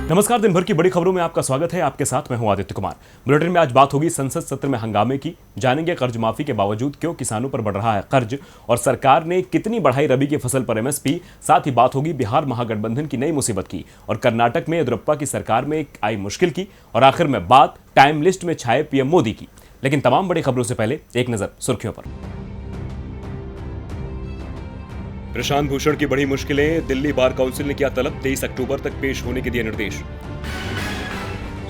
नमस्कार, दिन भर की बड़ी खबरों में आपका स्वागत है। आपके साथ मैं हूं आदित्य कुमार। बुलेटिन में आज बात होगी संसद सत्र में हंगामे की, जानेंगे कर्ज माफी के बावजूद क्यों किसानों पर बढ़ रहा है कर्ज और सरकार ने कितनी बढ़ाई रबी की फसल पर एमएसपी। साथ ही बात होगी बिहार महागठबंधन की नई मुसीबत की और कर्नाटक में येदियुरप्पा की सरकार में आई मुश्किल की, और आखिर में बात टाइम लिस्ट में छाए पीएम मोदी की। लेकिन तमाम बड़ी खबरों से पहले एक नजर सुर्खियों पर। प्रशांत भूषण की बड़ी मुश्किलें, दिल्ली बार काउंसिल ने किया तलब, 23 अक्टूबर तक पेश होने के दिए निर्देश।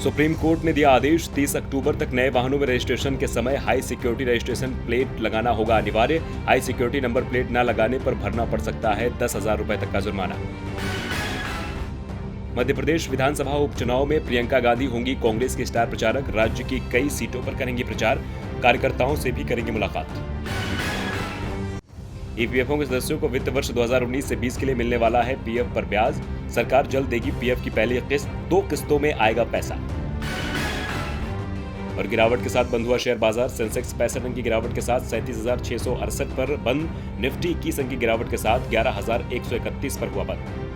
सुप्रीम कोर्ट ने दिया आदेश, 30 अक्टूबर तक नए वाहनों में रजिस्ट्रेशन के समय हाई सिक्योरिटी रजिस्ट्रेशन प्लेट लगाना होगा अनिवार्य। हाई सिक्योरिटी नंबर प्लेट न लगाने पर भरना पड़ सकता है 10,000 रुपए तक का जुर्माना। मध्य प्रदेश विधानसभा उपचुनाव में प्रियंका गांधी होंगी कांग्रेस की स्टार प्रचारक, राज्य की कई सीटों पर करेंगी प्रचार, कार्यकर्ताओं से भी करेंगी मुलाकात। ईपीएफओ के सदस्यों को वित्त वर्ष 2019 से 20 के लिए मिलने वाला है पीएफ पर ब्याज, सरकार जल्द देगी पीएफ की पहली किस्त, 2 किस्तों में आएगा पैसा। और गिरावट के साथ बंद हुआ शेयर बाजार, सेंसेक्स 65 अंक की गिरावट के साथ 37,668 पर बंद, निफ्टी 21 अंक की गिरावट के साथ 11,131 पर हुआ बंद।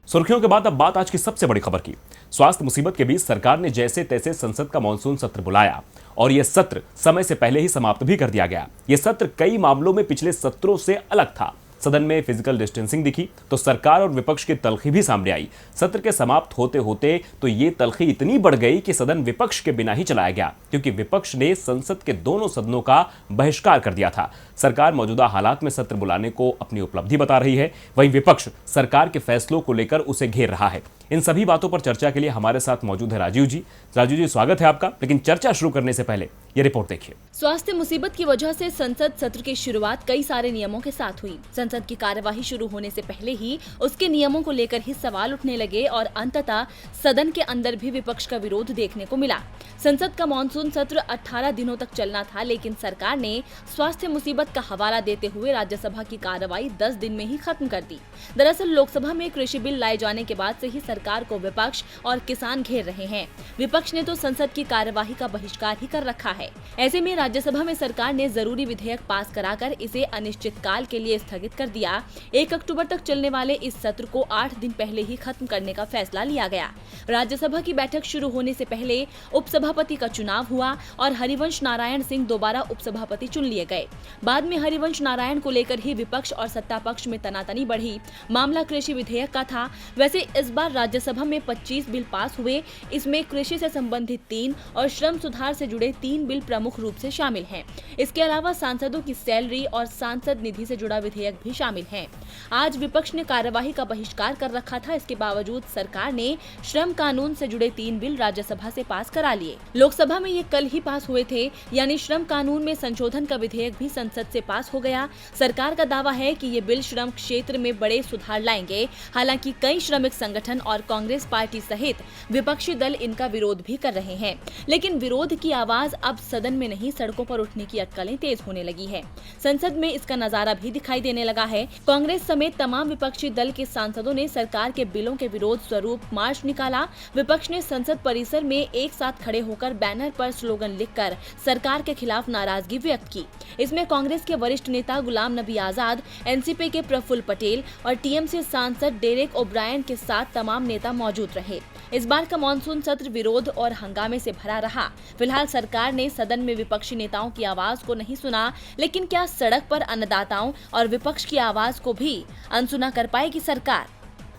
सुर्खियों के बाद अब बात आज की सबसे बड़ी खबर की। स्वास्थ्य मुसीबत के बीच सरकार ने जैसे तैसे संसद का मानसून सत्र बुलाया और यह सत्र समय से पहले ही समाप्त भी कर दिया गया। यह सत्र कई मामलों में पिछले सत्रों से अलग था। सदन में फिजिकल डिस्टेंसिंग दिखी तो सरकार और विपक्ष की तल्खी भी सामने आई। सत्र के समाप्त होते होते तो ये तल्खी इतनी बढ़ गई कि सदन विपक्ष के बिना ही चलाया गया, क्योंकि विपक्ष ने संसद के दोनों सदनों का बहिष्कार कर दिया था। सरकार मौजूदा हालात में सत्र बुलाने को अपनी उपलब्धि बता रही है, वहीं विपक्ष सरकार के फैसलों को लेकर उसे घेर रहा है। इन सभी बातों पर चर्चा के लिए हमारे साथ मौजूद है राजीव जी। राजीव जी, स्वागत है आपका। लेकिन चर्चा शुरू करने से पहले ये रिपोर्ट देखिए। स्वास्थ्य मुसीबत की वजह से संसद सत्र की शुरुआत कई सारे नियमों के साथ हुई। संसद की कार्यवाही शुरू होने से पहले ही उसके नियमों को लेकर ही सवाल उठने लगे और अंततः सदन के अंदर भी विपक्ष का विरोध देखने को मिला। संसद का मानसून सत्र 18 दिनों तक चलना था, लेकिन सरकार ने स्वास्थ्य मुसीबत का हवाला देते हुए राज्यसभा की कार्यवाही 10 दिन में ही खत्म कर दी। दरअसल लोकसभा में कृषि बिल लाए जाने के बाद से ही सरकार को विपक्ष और किसान घेर रहे हैं। विपक्ष ने तो संसद की कार्यवाही का बहिष्कार ही कर रखा है। ऐसे में राज्यसभा में सरकार ने जरूरी विधेयक पास कराकर इसे अनिश्चितकाल के लिए स्थगित कर दिया। 1 अक्टूबर तक चलने वाले इस सत्र को 8 दिन पहले ही खत्म करने का फैसला लिया गया। राज्यसभा की बैठक शुरू होने से पहले उपसभापति का चुनाव हुआ और हरिवंश नारायण सिंह दोबारा उपसभापति चुन लिए गए। बाद में हरिवंश नारायण को लेकर ही विपक्ष और सत्ता पक्ष में तनातनी बढ़ी। मामला कृषि विधेयक का था। वैसे इस बार राज्यसभा में 25 बिल पास हुए। इसमें कृषि से संबंधित 3 और श्रम सुधार से जुड़े 3 बिल प्रमुख रूप से शामिल हैं। इसके अलावा सांसदों की सैलरी और सांसद निधि से जुड़ा विधेयक भी शामिल है। आज विपक्ष ने कार्यवाही का बहिष्कार कर रखा था। इसके बावजूद सरकार ने श्रम कानून से जुड़े 3 बिल राज्यसभा से पास करा लिए। लोकसभा में ये कल ही पास हुए थे, यानी श्रम कानून में संशोधन का विधेयक भी संसद से पास हो गया। सरकार का दावा है कि ये बिल श्रम क्षेत्र में बड़े सुधार लाएंगे। हालांकि कई श्रमिक संगठन और कांग्रेस पार्टी सहित विपक्षी दल इनका विरोध भी कर रहे हैं, लेकिन विरोध की आवाज अब सदन में नहीं, सड़कों पर उठने की अटकलें तेज होने लगी है। संसद में इसका नजारा भी दिखाई देने लगा है। कांग्रेस समेत तमाम विपक्षी दल के सांसदों ने सरकार के बिलों के विरोध स्वरूप मार्च निकाला। विपक्ष ने संसद परिसर में एक साथ खड़े होकर बैनर पर स्लोगन लिखकर सरकार के खिलाफ नाराजगी व्यक्त की। इसमें कांग्रेस के वरिष्ठ नेता गुलाम नबी आजाद, एनसीपी के प्रफुल्ल पटेल और टीएमसी सांसद डेरेक ओब्रायन के साथ तमाम नेता मौजूद रहे। इस बार का मानसून सत्र विरोध और हंगामे से भरा रहा। फिलहाल सरकार ने सदन में विपक्षी नेताओं की आवाज को नहीं सुना, लेकिन क्या सड़क पर अन्नदाताओं और विपक्ष की आवाज को भी अनसुना कर पाएगी सरकार?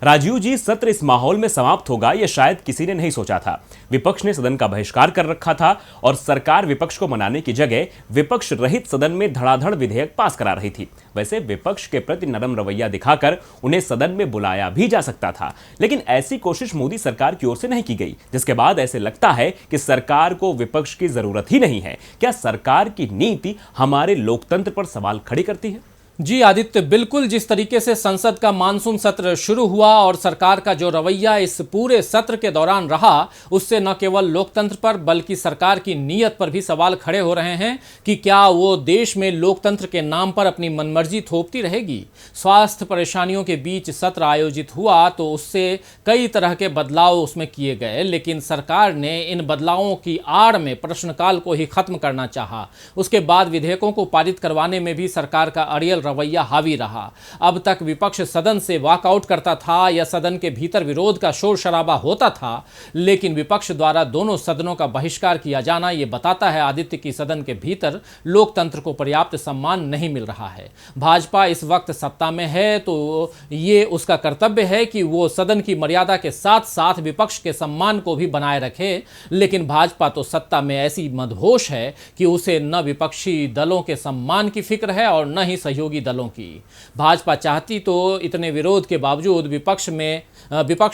राजीव जी, सत्र इस माहौल में समाप्त होगा यह शायद किसी ने नहीं सोचा था। विपक्ष ने सदन का बहिष्कार कर रखा था और सरकार विपक्ष को मनाने की जगह विपक्ष रहित सदन में धड़ाधड़ विधेयक पास करा रही थी। वैसे विपक्ष के प्रति नरम रवैया दिखाकर उन्हें सदन में बुलाया भी जा सकता था, लेकिन ऐसी कोशिश मोदी सरकार की ओर से नहीं की गई, जिसके बाद ऐसे लगता है कि सरकार को विपक्ष की जरूरत ही नहीं है। क्या सरकार की नीति हमारे लोकतंत्र पर सवाल खड़ी करती है? जी आदित्य, बिल्कुल जिस तरीके से संसद का मानसून सत्र शुरू हुआ और सरकार का जो रवैया इस पूरे सत्र के दौरान रहा, उससे न केवल लोकतंत्र पर बल्कि सरकार की नीयत पर भी सवाल खड़े हो रहे हैं कि क्या वो देश में लोकतंत्र के नाम पर अपनी मनमर्जी थोपती रहेगी। स्वास्थ्य परेशानियों के बीच सत्र आयोजित हुआ तो उससे कई तरह के बदलाव उसमें किए गए, लेकिन सरकार ने इन बदलावों की आड़ में प्रश्नकाल को ही खत्म करना चाहा। उसके बाद विधेयकों को पारित करवाने में भी सरकार का अड़ियल रवैया हावी रहा। अब तक विपक्ष सदन से वॉकआउट करता था या सदन के भीतर विरोध का शोर शराबा होता था, लेकिन विपक्ष द्वारा दोनों सदनों का बहिष्कार किया जाना ये बताता है आदित्य की सदन के भीतर लोकतंत्र को पर्याप्त सम्मान नहीं मिल रहा है। भाजपा इस वक्त सत्ता में है तो ये उसका कर्तव्य है कि वो सदन की मर्यादा के साथ साथ विपक्ष के सम्मान को भी बनाए रखे, लेकिन भाजपा तो सत्ता में ऐसी मदहोश है कि उसे न विपक्षी दलों के सम्मान की फिक्र है और न ही सहयोगी दलों की। भाजपा चाहती तो इतने विरोध के बावजूद विपक्ष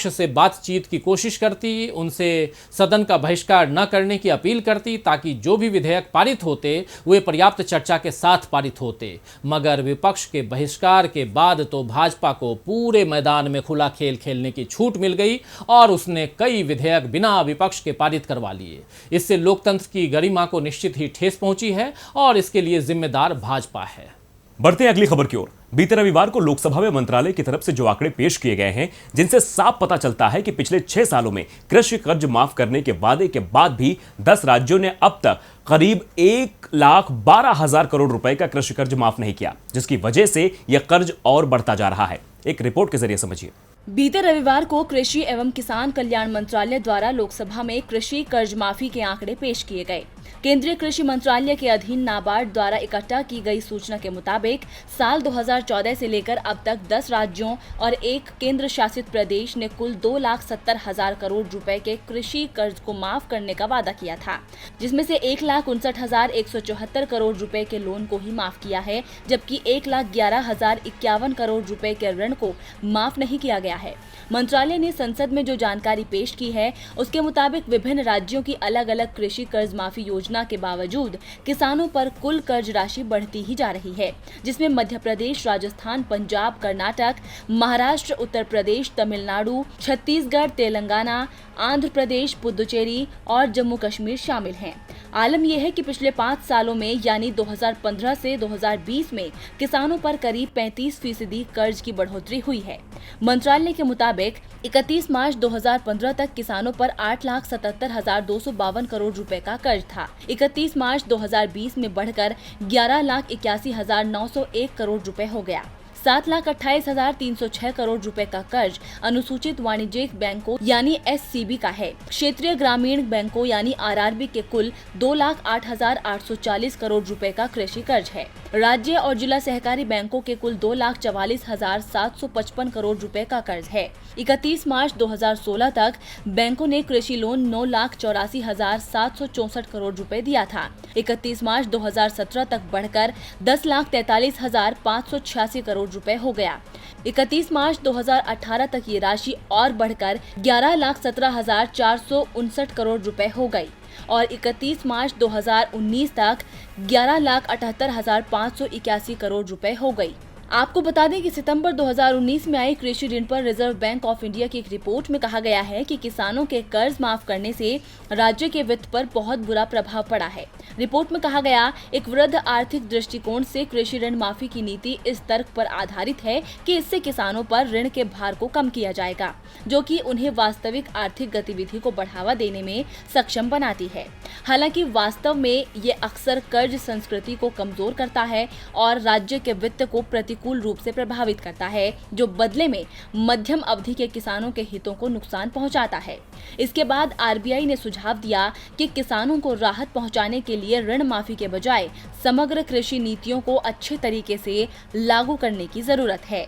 से बातचीत की कोशिश करती, उनसे सदन का बहिष्कार न करने की अपील करती ताकि जो भी विधेयक पारित होते वे पर्याप्त चर्चा के साथ पारित होते। मगर विपक्ष के बहिष्कार के बाद तो भाजपा को पूरे मैदान में खुला खेल खेलने की छूट मिल गई और उसने कई विधेयक बिना विपक्ष के पारित करवा लिए। इससे लोकतंत्र की गरिमा को निश्चित ही ठेस पहुंची है और इसके लिए जिम्मेदार भाजपा है। बढ़ते हैं अगली खबर की ओर। बीते रविवार को लोकसभा में मंत्रालय की तरफ से जो आंकड़े पेश किए गए हैं, जिनसे साफ पता चलता है कि पिछले 6 सालों में कृषि कर्ज माफ करने के वादे के बाद भी 10 राज्यों ने अब तक करीब 1,12,000 करोड़ रुपए का कृषि कर्ज माफ नहीं किया, जिसकी वजह से यह कर्ज और बढ़ता जा रहा है। एक रिपोर्ट के जरिए समझिए। बीते रविवार को कृषि एवं किसान कल्याण मंत्रालय द्वारा लोकसभा में कृषि कर्ज माफी के आंकड़े पेश किए गए। केंद्रीय कृषि मंत्रालय के अधीन नाबार्ड द्वारा इकट्ठा की गई सूचना के मुताबिक साल 2014 से लेकर अब तक 10 राज्यों और एक केंद्र शासित प्रदेश ने कुल 2,70,000 करोड़ रुपए के कृषि कर्ज को माफ करने का वादा किया था, जिसमें से 1,59,174 करोड़ रुपए के लोन को ही माफ किया है, जबकि 1,11,051 करोड़ रुपए के ऋण को माफ नहीं किया गया है। मंत्रालय ने संसद में जो जानकारी पेश की है, उसके मुताबिक विभिन्न राज्यों की अलग अलग कृषि कर्ज माफी योजना के बावजूद किसानों पर कुल कर्ज राशि बढ़ती ही जा रही है, जिसमें मध्य प्रदेश, राजस्थान, पंजाब, कर्नाटक, महाराष्ट्र, उत्तर प्रदेश, तमिलनाडु, छत्तीसगढ़, तेलंगाना, आंध्र प्रदेश, पुदुचेरी और जम्मू कश्मीर शामिल हैं। आलम यह है कि पिछले 5 सालों में यानी 2015 से 2020 में किसानों पर करीब 35% कर्ज की बढ़ोतरी हुई है। मंत्रालय के मुताबिक 31 मार्च 2015 तक किसानों पर 8,77,252 करोड़ रुपए का कर्ज था। 31 मार्च 2020 में बढ़कर 11,81,901 करोड़ रुपए हो गया। 7,28,306 करोड़ रुपए का कर्ज अनुसूचित वाणिज्यिक बैंकों यानी SCB का है। क्षेत्रीय ग्रामीण बैंकों यानी RRB के कुल 2,08,840 करोड़ रुपए का कृषि कर्ज है। राज्य और जिला सहकारी बैंकों के कुल 2,44,755 करोड़ रुपए का कर्ज है। 31 मार्च 2016 तक बैंकों ने कृषि लोन 9,84,764 करोड़ रुपए दिया था। 31 मार्च 2017 तक बढ़कर 10,43,586 करोड़ रुपए हो गया। 31 मार्च 2018 तक ये राशि और बढ़कर 11,17,459 करोड़ रुपए हो गई और 31 मार्च 2019 तक 11,78,581 करोड़ रुपए हो गई। आपको बता दें कि सितंबर 2019 में आई कृषि ऋण पर रिजर्व बैंक ऑफ इंडिया की एक रिपोर्ट में कहा गया है कि किसानों के कर्ज माफ करने से राज्य के वित्त पर बहुत बुरा प्रभाव पड़ा है। रिपोर्ट में कहा गया, एक वृद्ध आर्थिक दृष्टिकोण से कृषि ऋण माफी की नीति इस तर्क पर आधारित है कि इससे किसानों पर ऋण के भार को कम किया जाएगा, जो कि उन्हें वास्तविक आर्थिक गतिविधि को बढ़ावा देने में सक्षम बनाती है। हालांकि वास्तव में ये अक्सर कर्ज संस्कृति को कमजोर करता है और राज्य के वित्त को प्रतिकूल रूप से प्रभावित करता है, जो बदले में मध्यम अवधि के किसानों के हितों को नुकसान पहुंचाता है। इसके बाद RBI ने सुझाव दिया कि किसानों को राहत पहुंचाने के लिए ऋण माफी के बजाय समग्र कृषि नीतियों को अच्छे तरीके से लागू करने की जरूरत है।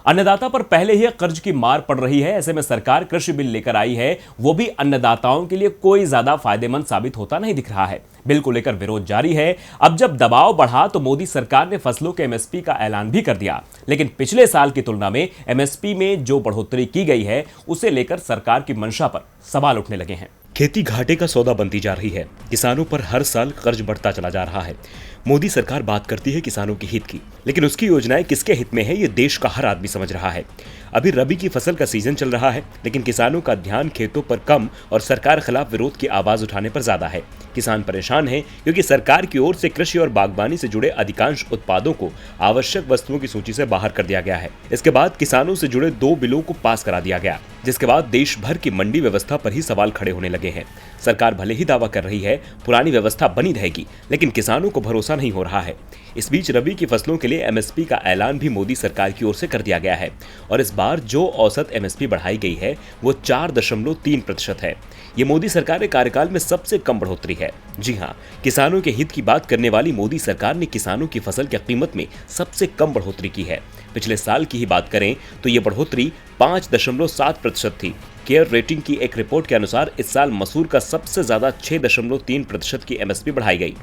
अन्नदाता पर पहले ही कर्ज की मार पड़ रही है। ऐसे में सरकार कृषि बिल लेकर आई है, वो भी अन्नदाताओं के लिए कोई ज्यादा फायदेमंद साबित होता नहीं दिख रहा है। बिल को लेकर विरोध जारी है। अब जब दबाव बढ़ा तो मोदी सरकार ने फसलों के MSP का ऐलान भी कर दिया, लेकिन पिछले साल की तुलना में MSP में जो बढ़ोतरी की गई है, उसे लेकर सरकार की मंशा पर सवाल उठने लगे हैं। खेती घाटे का सौदा बनती जा रही है। किसानों पर हर साल कर्ज बढ़ता चला जा रहा है। मोदी सरकार बात करती है किसानों के हित की, लेकिन उसकी योजनाएं किसके हित में है ये देश का हर आदमी समझ रहा है। अभी रबी की फसल का सीजन चल रहा है, लेकिन किसानों का ध्यान खेतों पर कम और सरकार खिलाफ विरोध की आवाज उठाने पर ज्यादा है। किसान परेशान हैं क्योंकि सरकार की ओर से कृषि और बागवानी से जुड़े अधिकांश उत्पादों को आवश्यक वस्तुओं की सूची से बाहर कर दिया गया है। इसके बाद किसानों से जुड़े 2 बिलों को पास करा दिया गया, जिसके बाद देश भर की मंडी व्यवस्था पर ही सवाल खड़े होने लगे हैं। सरकार भले ही दावा कर रही है पुरानी व्यवस्था बनी रहेगी, लेकिन किसानों को भरोसा नहीं हो रहा है। इस बीच रबी की फसलों के लिए एमएसपी का ऐलान भी मोदी सरकार की ओर से कर दिया गया है और इस बार जो औसत एमएसपी बढ़ाई गई है वो 4.3% है। ये मोदी सरकार के कार्यकाल में सबसे कम बढ़ोतरी है। जी हाँ, किसानों के हित की बात करने वाली मोदी सरकार ने किसानों की फसल की कीमत में सबसे कम बढ़ोतरी की है। पिछले साल की ही बात करें तो ये बढ़ोतरी 5.7% थी। केयर रेटिंग की एक रिपोर्ट के अनुसार इस साल मसूर का सबसे ज्यादा 6.3% की एमएसपी बढ़ाई गई,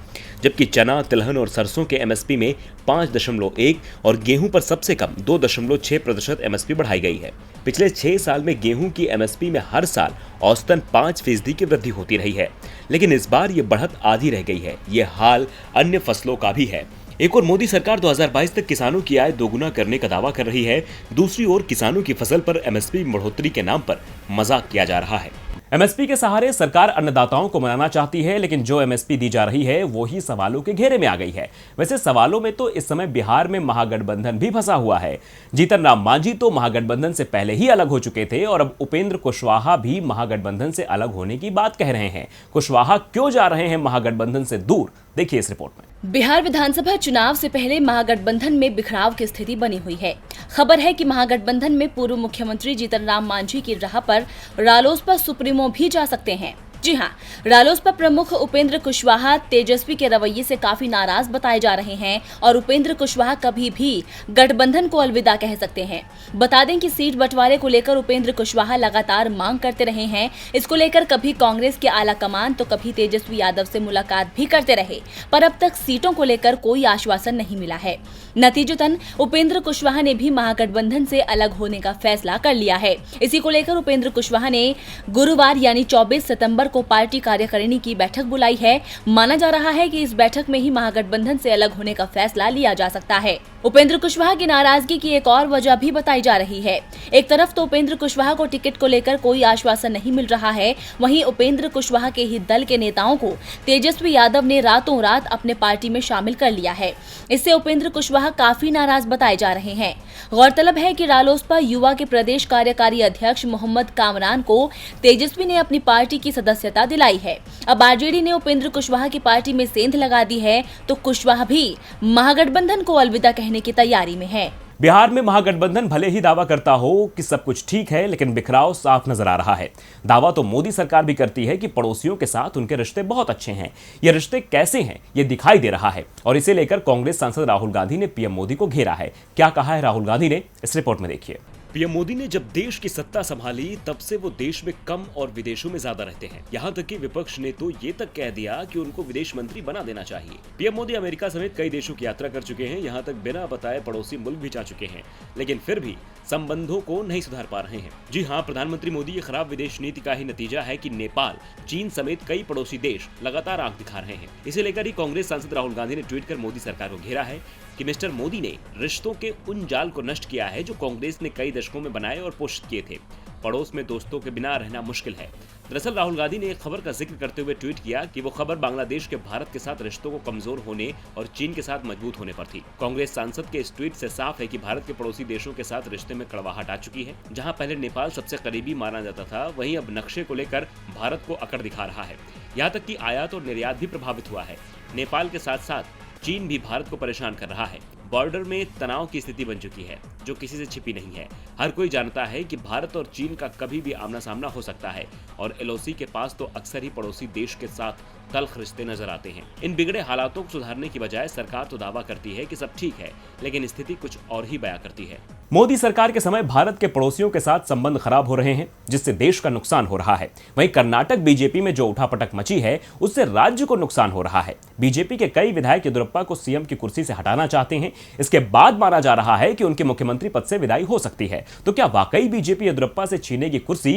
जबकि चना, तिलहन और सरसों के एमएसपी में 5.1 और गेहूं पर सबसे कम 2.6% एमएसपी बढ़ाई गई है। पिछले 6 साल में गेहूं की एमएसपी में हर साल औसतन 5% की वृद्धि होती रही है, लेकिन इस बार ये बढ़त आधी रह गई है। ये हाल अन्य फसलों का भी है। एक और मोदी सरकार 2022 तक किसानों की आय दोगुना करने का दावा कर रही है, दूसरी ओर किसानों की फसल पर एमएसपी बढ़ोतरी के नाम पर मजाक किया जा रहा है। एमएसपी के सहारे सरकार अन्नदाताओं को मनाना चाहती है, लेकिन जो एमएसपी दी जा रही है वो ही सवालों के घेरे में आ गई है। वैसे सवालों में तो इस समय बिहार में महागठबंधन भी फंसा हुआ है। जीतन राम मांझी तो महागठबंधन से पहले ही अलग हो चुके थे और अब उपेंद्र कुशवाहा भी महागठबंधन से अलग होने की बात कह रहे हैं। कुशवाहा क्यों जा रहे हैं महागठबंधन से दूर, देखिए इस रिपोर्ट में। बिहार विधानसभा चुनाव से पहले महागठबंधन में बिखराव की स्थिति बनी हुई है। खबर है कि महागठबंधन में पूर्व मुख्यमंत्री जीतन राम मांझी की राह पर रालोसपा सुप्रीमो भी जा सकते हैं। जी हां, रालोसपा प्रमुख उपेंद्र कुशवाहा तेजस्वी के रवैये से काफी नाराज बताए जा रहे हैं और उपेंद्र कुशवाहा कभी भी गठबंधन को अलविदा कह सकते हैं। बता दें कि सीट बंटवारे को लेकर उपेंद्र कुशवाहा लगातार मांग करते रहे हैं। इसको लेकर कभी कांग्रेस के आला कमान तो कभी तेजस्वी यादव से मुलाकात भी करते रहे, पर अब तक सीटों को लेकर कोई आश्वासन नहीं मिला है। नतीजतन उपेंद्र कुशवाहा ने भी महागठबंधन से अलग होने का फैसला कर लिया है। इसी को लेकर उपेंद्र कुशवाहा ने गुरुवार यानी 24 सितंबर को पार्टी कार्यकारिणी की बैठक बुलाई है। माना जा रहा है कि इस बैठक में ही महागठबंधन से अलग होने का फैसला लिया जा सकता है। उपेंद्र कुशवाहा की नाराजगी की एक और वजह भी बताई जा रही है। एक तरफ तो उपेंद्र कुशवाहा को टिकट को लेकर कोई आश्वासन नहीं मिल रहा है, वहीं उपेंद्र कुशवाहा के ही दल के नेताओं को तेजस्वी यादव ने रातों रात अपने पार्टी में शामिल कर लिया है। इससे उपेंद्र कुशवाहा काफी नाराज बताए जा रहे हैं। गौरतलब है कि रालोसपा युवा के प्रदेश कार्यकारी अध्यक्ष मोहम्मद कामरान को तेजस्वी ने अपनी पार्टी की सदस्यता दिलाई है। अब आरजेडी ने उपेंद्र कुशवाहा की पार्टी में सेंध लगा दी है, तो कुशवाहा भी महागठबंधन को अलविदा कहने की तैयारी में है। बिहार में महागठबंधन भले ही दावा करता हो कि सब कुछ ठीक है, लेकिन बिखराव साफ नजर आ रहा है। दावा तो मोदी सरकार भी करती है कि पड़ोसियों के साथ उनके रिश्ते बहुत अच्छे हैं। ये रिश्ते कैसे हैं ये दिखाई दे रहा है और इसे लेकर कांग्रेस सांसद राहुल गांधी ने पीएम मोदी को घेरा है। क्या कहा है राहुल गांधी ने, इस रिपोर्ट में देखिए। पीएम मोदी ने जब देश की सत्ता संभाली तब से वो देश में कम और विदेशों में ज्यादा रहते हैं। यहाँ तक कि विपक्ष ने तो ये तक कह दिया कि उनको विदेश मंत्री बना देना चाहिए। पीएम मोदी अमेरिका समेत कई देशों की यात्रा कर चुके हैं, यहाँ तक बिना बताए पड़ोसी मुल्क भी जा चुके हैं, लेकिन फिर भी संबंधों को नहीं सुधार पा रहे हैं। जी हाँ, प्रधानमंत्री मोदी की खराब विदेश नीति का ही नतीजा है कि नेपाल, चीन समेत कई पड़ोसी देश लगातार आंख दिखा रहे हैं। इसे लेकर ही कांग्रेस सांसद राहुल गांधी ने ट्वीट कर मोदी सरकार को घेरा है कि मिस्टर मोदी ने रिश्तों के उन जाल को नष्ट किया है जो कांग्रेस ने कई दशकों में बनाए और पोषित किए थे। पड़ोस में दोस्तों के बिना रहना मुश्किल है। दरअसल राहुल गांधी ने एक खबर का जिक्र करते हुए ट्वीट किया कि वो खबर बांग्लादेश के भारत के साथ रिश्तों को कमजोर होने और चीन के साथ मजबूत होने पर थी। कांग्रेस सांसद के इस ट्वीट से साफ है कि भारत के पड़ोसी देशों के साथ रिश्ते में कड़वाहट आ चुकी है। जहां पहले नेपाल सबसे करीबी माना जाता था, वहीं अब नक्शे को लेकर भारत को अकड़ दिखा रहा है। यहाँ तक कि आयात और निर्यात भी प्रभावित हुआ है। नेपाल के साथ साथ चीन भी भारत को परेशान कर रहा है। बॉर्डर में तनाव की स्थिति बन चुकी है जो किसी से छिपी नहीं है। हर कोई जानता है कि भारत और चीन का कभी भी आमना सामना हो सकता है और एलओसी के पास तो अक्सर ही पड़ोसी देश के साथ तल्ख रिश्ते नजर आते हैं। इन बिगड़े हालातों को सुधारने की बजाय सरकार तो दावा करती है कि सब ठीक है, लेकिन स्थिति कुछ और ही बयां करती है। मोदी सरकार के समय भारत के पड़ोसियों के साथ संबंध खराब हो रहे हैं, जिससे देश का नुकसान हो रहा है। वहीं कर्नाटक बीजेपी में जो उठापटक मची है, उससे राज्य को नुकसान हो रहा है। बीजेपी के कई विधायक येदियुरप्पा को सीएम की कुर्सी से हटाना चाहते हैं। इसके बाद माना जा रहा है कि उनके मुख्यमंत्री पद से विदाई हो सकती है। तो क्या वाकई बीजेपी येदियुरप्पा से छीनेगी कुर्सी?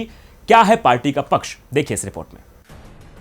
क्या है पार्टी का पक्ष, देखिए इस रिपोर्ट में।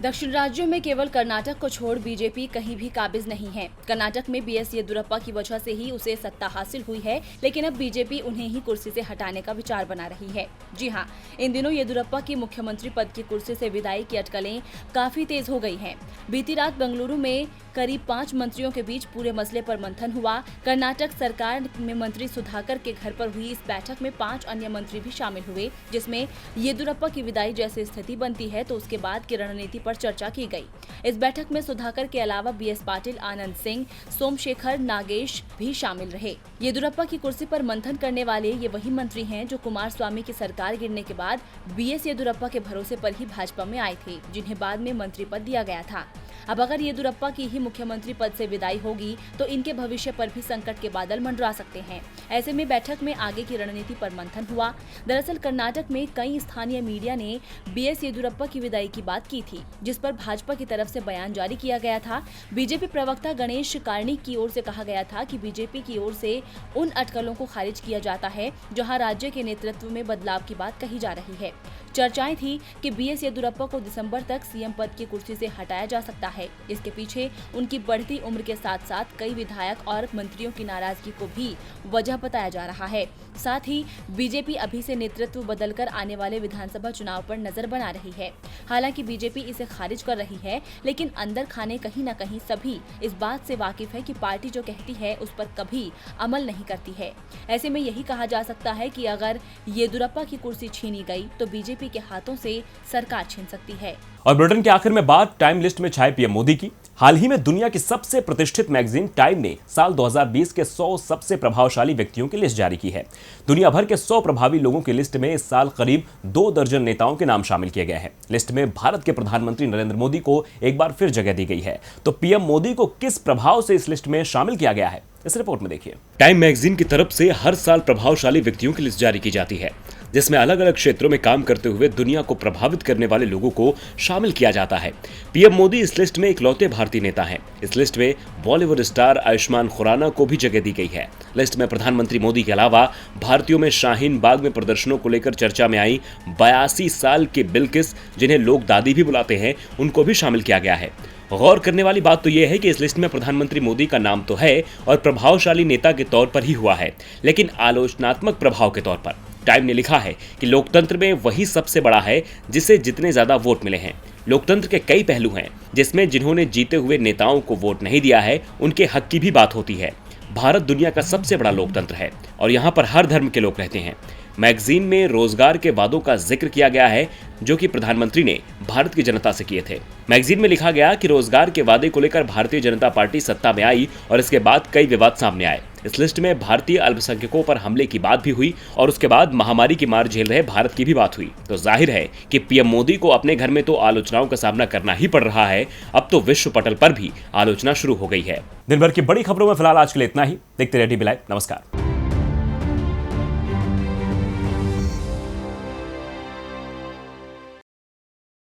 दक्षिण राज्यों में केवल कर्नाटक को छोड़ बीजेपी कहीं भी काबिज नहीं है। कर्नाटक में बीएस येदियुरप्पा की वजह से ही उसे सत्ता हासिल हुई है, लेकिन अब बीजेपी उन्हें ही कुर्सी से हटाने का विचार बना रही है। जी हां, इन दिनों येदियुरप्पा की मुख्यमंत्री पद की कुर्सी से विदाई की अटकलें काफी तेज हो गई हैं। बीती रात बेंगलुरु में करीब 5 मंत्रियों के बीच पूरे मसले पर मंथन हुआ। कर्नाटक सरकार में मंत्री सुधाकर के घर पर हुई इस बैठक में 5 अन्य मंत्री भी शामिल हुए, जिसमें येदियुरप्पा की विदाई जैसी स्थिति बनती है तो उसके बाद की रणनीति पर चर्चा की गई। इस बैठक में सुधाकर के अलावा BS पाटिल, आनंद सिंह, सोमशेखर, नागेश भी शामिल रहे। येदियुरप्पा की कुर्सी पर मंथन करने वाले ये वही मंत्री हैं जो कुमारस्वामी की सरकार गिरने के बाद BS येदियुरप्पा के भरोसे पर ही भाजपा में आए थे, जिन्हें बाद में मंत्री पद दिया गया था। अब अगर येदियुरप्पा की ही मुख्यमंत्री पद से विदाई होगी तो इनके भविष्य पर भी संकट के बादल मंडरा सकते हैं। ऐसे में बैठक में आगे की रणनीति पर मंथन हुआ। दरअसल कर्नाटक में कई स्थानीय मीडिया ने BS येदियुरप्पा की विदाई की बात की थी, जिस पर भाजपा की तरफ से बयान जारी किया गया था। बीजेपी प्रवक्ता गणेश कार्णिक की ओर से कहा गया था कि बीजेपी की ओर से उन अटकलों को खारिज किया जाता है जहां राज्य के नेतृत्व में बदलाव की बात कही जा रही है। चर्चाएं थी कि BS येदियुरप्पा को दिसंबर तक सीएम पद की कुर्सी से हटाया जा सकता है। इसके पीछे उनकी बढ़ती उम्र के साथ साथ कई विधायक और मंत्रियों की नाराजगी को भी वजह बताया जा रहा है। साथ ही बीजेपी अभी से नेतृत्व बदलकर आने वाले विधानसभा चुनाव पर नजर बना रही है। हालांकि बीजेपी इसे खारिज कर रही है, लेकिन अंदर खाने कहीं न कहीं सभी इस बात से वाकिफ है कि पार्टी जो कहती है उस पर कभी अमल नहीं करती है। ऐसे में यही कहा जा सकता है कि अगर येदियुरप्पा की कुर्सी छीनी गई तो बीजेपी के हाथों से सरकार छीन सकती है। और बुलेटिन के आखिर में बात टाइम लिस्ट में छाए पीएम मोदी की। हाल ही में दुनिया की सबसे प्रतिष्ठित मैगजीन टाइम ने साल 2020 के 100 सबसे प्रभावशाली व्यक्तियों की लिस्ट जारी की है। दुनिया भर के 100 प्रभावी लोगों की लिस्ट में इस साल करीब 2 दर्जन नेताओं के नाम शामिल किए गए हैं। लिस्ट में भारत के प्रधानमंत्री नरेंद्र मोदी को एक बार फिर जगह दी गई है। तो पीएम मोदी को किस प्रभाव से इस लिस्ट में शामिल किया गया है, इस रिपोर्ट में देखिए। टाइम मैगजीन की तरफ से हर साल प्रभावशाली व्यक्तियों की लिस्ट जारी की जाती है, जिसमें अलग अलग क्षेत्रों में काम करते हुए दुनिया को प्रभावित करने वाले लोगों को शामिल किया जाता है। पीएम मोदी इस लिस्ट में इकलौते भारतीय नेता हैं। इस लिस्ट में बॉलीवुड स्टार आयुष्मान खुराना को भी जगह दी गई है। लिस्ट में प्रधानमंत्री मोदी के अलावा भारतीयों में शाहीन बाग में प्रदर्शनों को लेकर चर्चा में आई 82 साल के बिल्किस, जिन्हें लोग दादी भी बुलाते हैं, उनको भी शामिल किया गया है। गौर करने वाली बात तो यह है कि इस लिस्ट में प्रधानमंत्री मोदी का नाम तो है और प्रभावशाली नेता के तौर पर ही हुआ है, लेकिन आलोचनात्मक प्रभाव के तौर पर। टाइम ने लिखा है कि लोकतंत्र में वही सबसे बड़ा है जिसे जितने ज्यादा वोट मिले हैं। लोकतंत्र के कई पहलू हैं, जिसमें जिन्होंने जीते हुए नेताओं को वोट नहीं दिया है उनके हक की भी बात होती है। भारत दुनिया का सबसे बड़ा लोकतंत्र है और यहाँ पर हर धर्म के लोग रहते हैं। मैगजीन में रोजगार के वादों का जिक्र किया गया है जो कि प्रधानमंत्री ने भारत की जनता से किए थे। मैगजीन में लिखा गया कि रोजगार के वादे को लेकर भारतीय जनता पार्टी सत्ता में आई और इसके बाद कई विवाद सामने आए। इस लिस्ट में भारतीय अल्पसंख्यकों पर हमले की बात भी हुई और उसके बाद महामारी की मार झेल रहे भारत की भी बात हुई। तो जाहिर है कि पीएम मोदी को अपने घर में तो आलोचनाओं का सामना करना ही पड़ रहा है, अब तो विश्व पटल पर भी आलोचना शुरू हो गई है। दिन भर की बड़ी खबरों में फिलहाल आज के लिए इतना ही। देखते रहिए DB लाइव। नमस्कार।